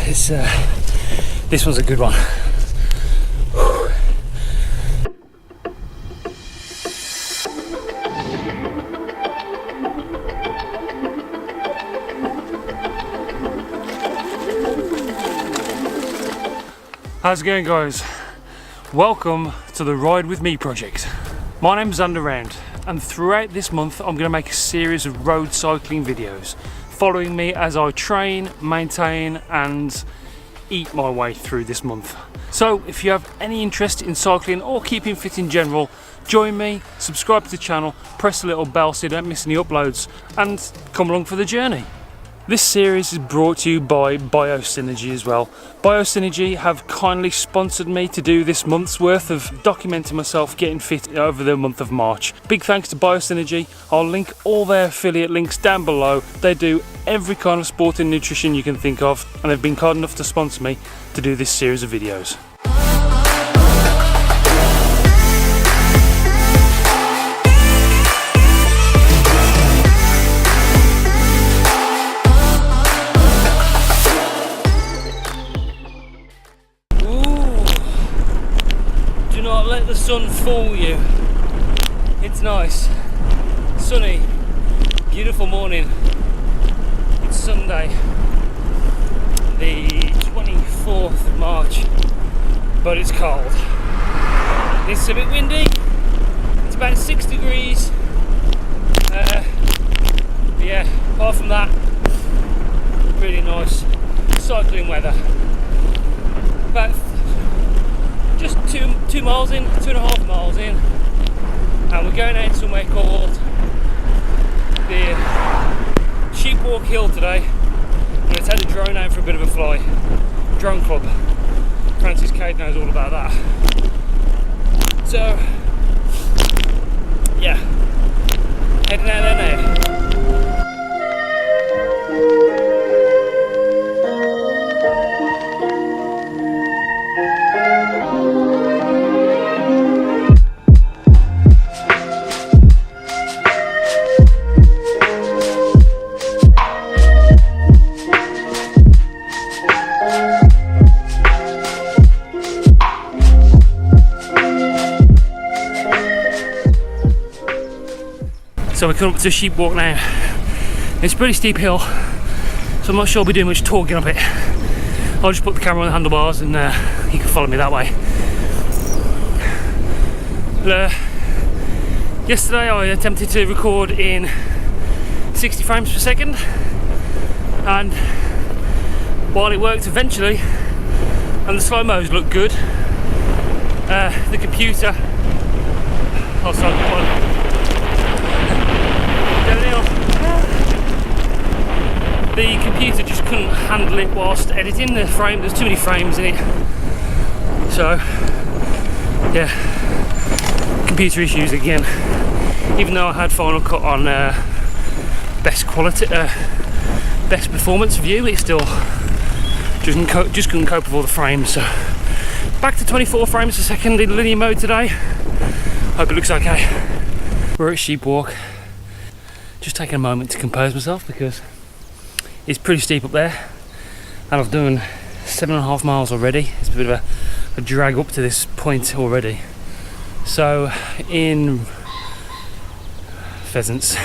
this one's a good one. How's it going, guys? Welcome to the Ride With Me project. My name's Zander, and throughout this month I'm going to make a series of road cycling videos following me as I train, maintain and eat my way through this month. So if you have any interest in cycling or keeping fit in general, join me, subscribe to the channel, press the little bell so you don't miss any uploads, and come along for the journey. This series is brought to you by Biosynergy as well. Biosynergy have kindly sponsored me to do this month's worth of documenting myself getting fit over the month of March. Big thanks to Biosynergy. I'll link all their affiliate links down below. They do every kind of sport and nutrition you can think of, and they've been kind enough to sponsor me to do this series of videos. Let the sun fool you. It's nice, sunny, beautiful morning. It's Sunday, the 24th of March, but it's cold. It's a bit windy. It's about 6 degrees. Yeah, apart from that, really nice cycling weather. About just 2 miles in, 2.5 miles in, and we're going out somewhere called the Sheepwalk Hill today. I'm going to take the drone out for a bit of a fly. Drone Club. Francis Cade knows all about that. So, yeah, heading out there now. So we're coming up to a sheep walk now. It's a pretty steep hill, so I'm not sure I'll be doing much talking up it. I'll just put the camera on the handlebars and you can follow me that way. Yesterday I attempted to record in 60 frames per second, and while it worked eventually and the slow-mos looked good, the computer, oh sorry, come on. The computer just couldn't handle it whilst editing the frame. There's too many frames in it. So, yeah, computer issues again. Even though I had Final Cut on best quality, best performance view, it still just couldn't cope with all the frames. So, back to 24 frames per second in linear mode today. Hope it looks okay. We're at Sheepwalk. Just taking a moment to compose myself because it's pretty steep up there, and I've done 7.5 miles already. It's a bit of a drag up to this point already. So in pheasants,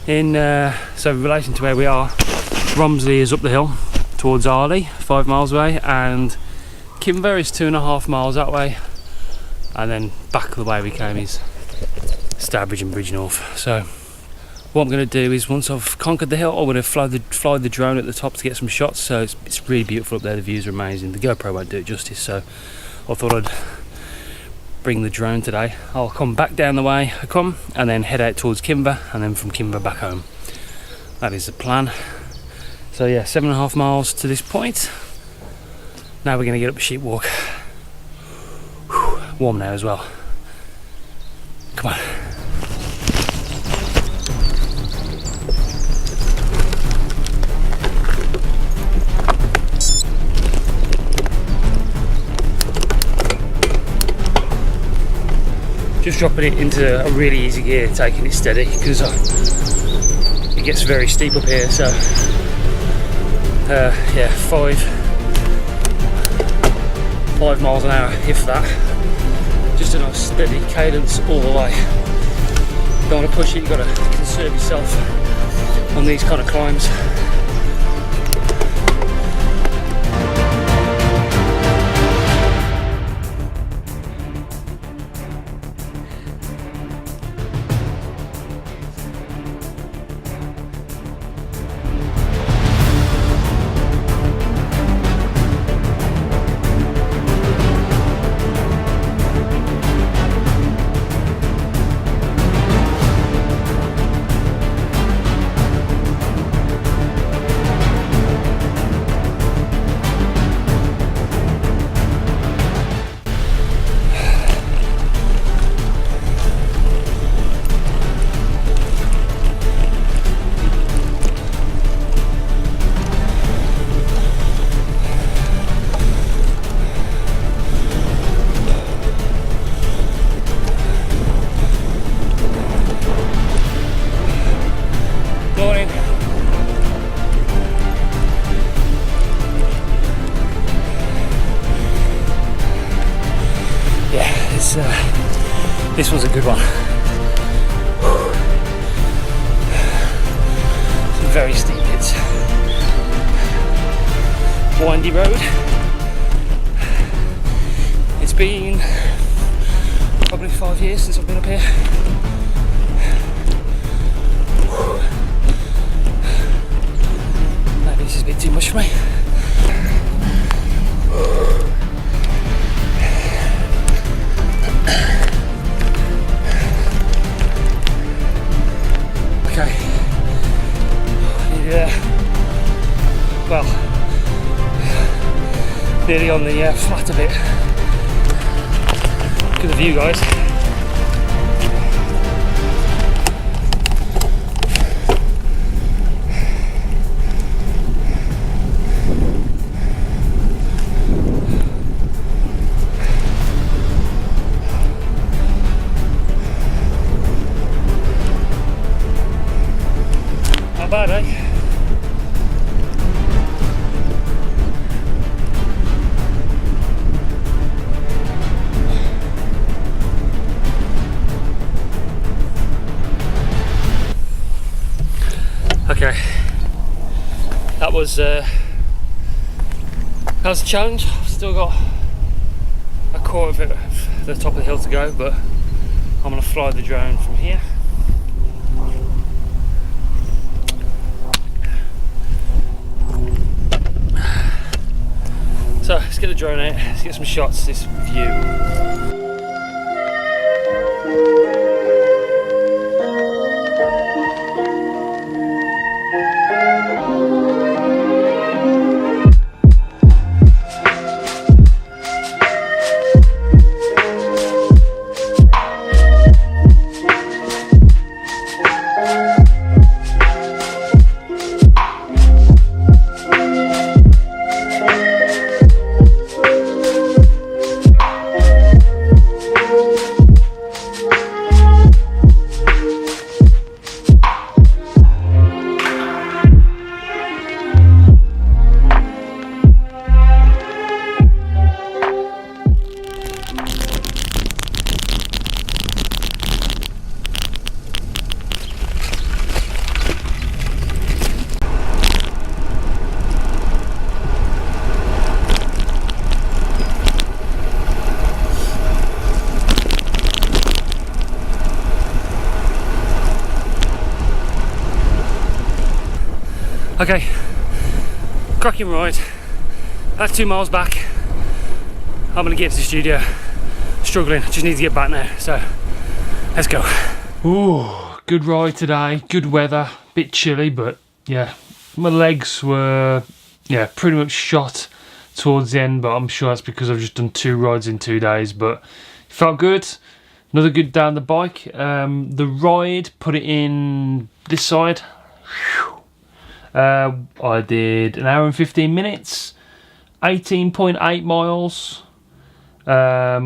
in relation to where we are, Romsley is up the hill towards Arley, 5 miles away, and Kimber is 2.5 miles that way, and then back the way we came is Stourbridge and Bridgenorth. So what I'm going to do is, once I've conquered the hill, I'm going to fly the drone at the top to get some shots. So it's really beautiful up there, the views are amazing. The GoPro won't do it justice, so I thought I'd bring the drone today. I'll come back down the way I come and then head out towards Kimber, and then from Kimber back home. That is the plan. So yeah, 7.5 miles to this point. Now we're going to get up a Sheepwalk. Whew, warm now as well. Come on. Just dropping it into a really easy gear, taking it steady, because it gets very steep up here. So yeah, 5 5 miles an hour, if that. Just a nice steady cadence all the way. Don't want to push it, you've got to conserve yourself on these kind of climbs. This one's a good one. Some very steep bits. Windy road. It's been probably 5 years since I've been up here. Maybe this is a bit too much for me. Well, nearly on the flat of it. Look at the view, guys. Not bad, eh? Okay, that was a challenge. I've still got a quarter of it at the top of the hill to go, but I'm going to fly the drone from here. So let's get the drone out, let's get some shots of this view. Okay, cracking ride. That's 2 miles back. I'm gonna get to the studio. Struggling, just need to get back now. So, let's go. Ooh, good ride today. Good weather. Bit chilly, but yeah, my legs were pretty much shot towards the end. But I'm sure that's because I've just done 2 rides in 2 days. But it felt good. Another good day on the bike. The ride, put it in this side. Whew. I did 1 hour and 15 minutes, 18.8 miles.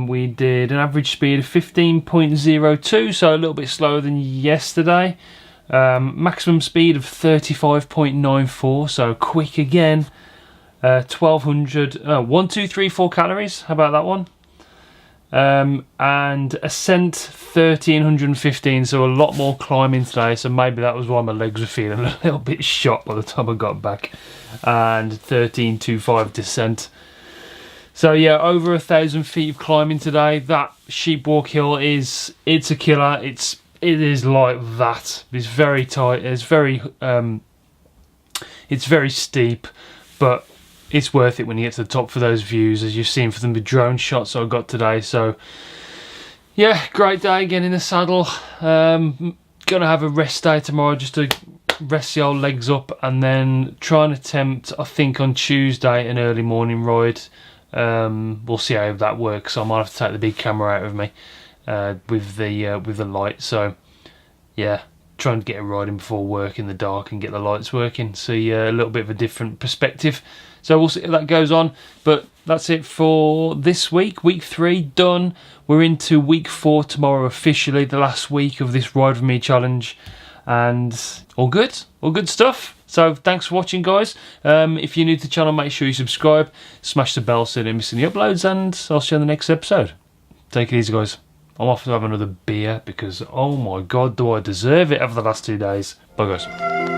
We did an average speed of 15.02, so a little bit slower than yesterday. Maximum speed of 35.94, so quick again. 1200, 1, 2, 3, 4 calories. How about that one? And ascent 1315, so a lot more climbing today, so maybe that was why my legs were feeling a little bit shot by the time I got back. And 1325 descent. So yeah, over 1,000 feet of climbing today. That Sheepwalk Hill it's a killer. It is like that. It's very tight. It's very steep, but it's worth it when you get to the top for those views, as you've seen from the drone shots I got today. So yeah, great day again in the saddle. Gonna have a rest day tomorrow just to rest the old legs up, and then try and attempt, I think on Tuesday, an early morning ride. We'll see how that works. I might have to take the big camera out with me with the light. So yeah, trying to get a ride in before work in the dark and get the lights working. See a little bit of a different perspective. So we'll see how that goes on. But that's it for this week. Week 3 done. We're into week 4 tomorrow officially, the last week of this Ride With Me challenge. And all good stuff. So thanks for watching, guys. If you're new to the channel, make sure you subscribe, smash the bell so you don't miss any uploads, and I'll see you on the next episode. Take it easy, guys. I'm off to have another beer because, oh my god, do I deserve it over the last 2 days. Bye, guys.